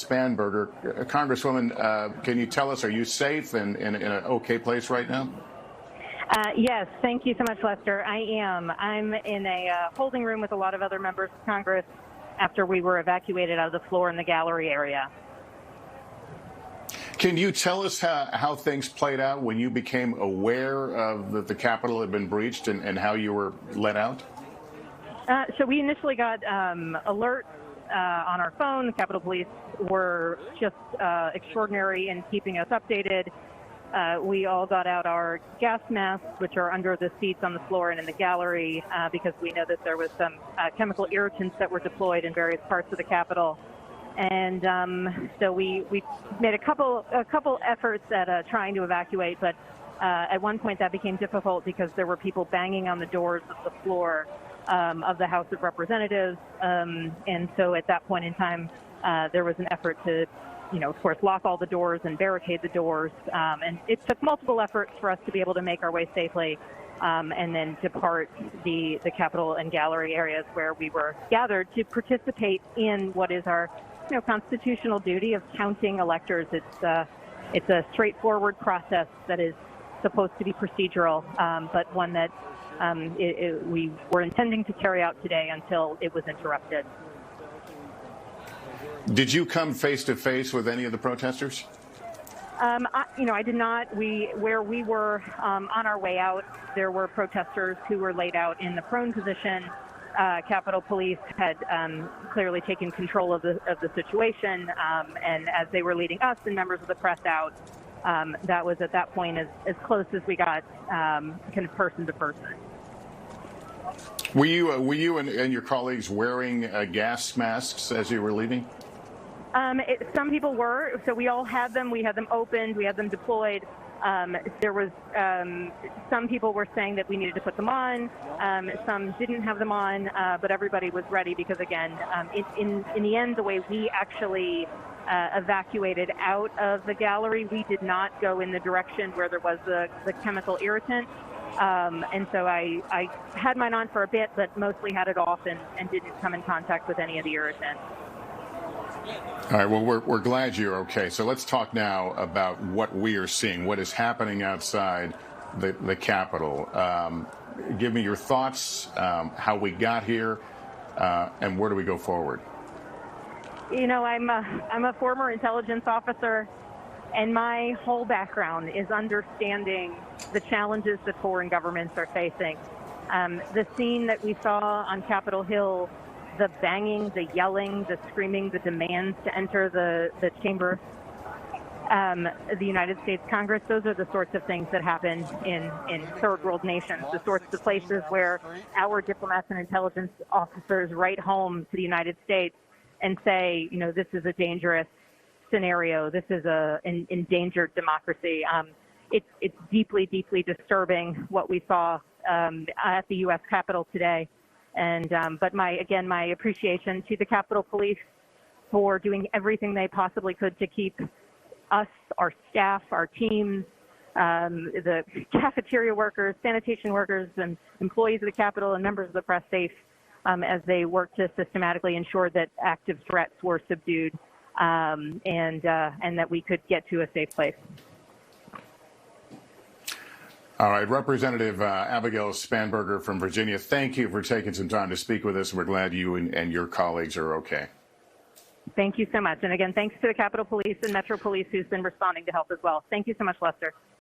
Spanberger. Congresswoman, can you tell us, are you safe and in an okay place right now? Yes, thank you so much, Lester. I am. I'm in a holding room with a lot of other members of Congress after we were evacuated out of the floor in the gallery area. Can you tell us how things played out when you became aware of that the Capitol had been breached and how you were let out? So we initially got alerts on our phone. The Capitol Police were just extraordinary in keeping us updated. We all got out our gas masks, which are under the seats on the floor and in the gallery, because we know that there was some chemical irritants that were deployed in various parts of the Capitol. And so we made a couple efforts at trying to evacuate, but at one point that became difficult because there were people banging on the doors of the floor of the House of Representatives. And so at that point in time, there was an effort to, of course, lock all the doors and barricade the doors. And it took multiple efforts for us to be able to make our way safely and then depart the Capitol and gallery areas where we were gathered to participate in what is our constitutional duty of counting electors. It's a straightforward process that is supposed to be procedural, but one that we were intending to carry out today until it was interrupted. Did you come face to face with any of the protesters? I did not. Where we were on our way out, there were protesters who were laid out in the prone position. Capitol Police had clearly taken control of the situation, and as they were leading us and members of the press out, that was at that point as close as we got, kind of person to person. Were you and your colleagues wearing gas masks as you were leaving? Some people were. So we all had them. We had them opened. We had them deployed. There was some people were saying that we needed to put them on. Some didn't have them on, but everybody was ready because, again, in the end, the way we actually evacuated out of the gallery, we did not go in the direction where there was the chemical irritant. And so I had mine on for a bit, but mostly had it off and didn't come in contact with any of the irritants. All right, well, we're glad you're okay. So let's talk now about what we are seeing, what is happening outside the Capitol. Give me your thoughts, how we got here, and where do we go forward? I'm a former intelligence officer, and my whole background is understanding the challenges that foreign governments are facing. The scene that we saw on Capitol Hill, the banging, the yelling, the screaming, the demands to enter the chamber, the United States Congress, those are the sorts of things that happen in third world nations, the sorts of places where our diplomats and intelligence officers write home to the United States and say, this is a dangerous scenario. This is an endangered democracy. It's deeply, deeply disturbing what we saw at the U.S. Capitol today. And but my appreciation to the Capitol Police for doing everything they possibly could to keep us, our staff, our teams, the cafeteria workers, sanitation workers, and employees of the Capitol and members of the press safe as they worked to systematically ensure that active threats were subdued and that we could get to a safe place. All right, Representative Abigail Spanberger from Virginia, thank you for taking some time to speak with us. We're glad you and your colleagues are okay. Thank you so much. And again, thanks to the Capitol Police and Metro Police who's been responding to help as well. Thank you so much, Lester.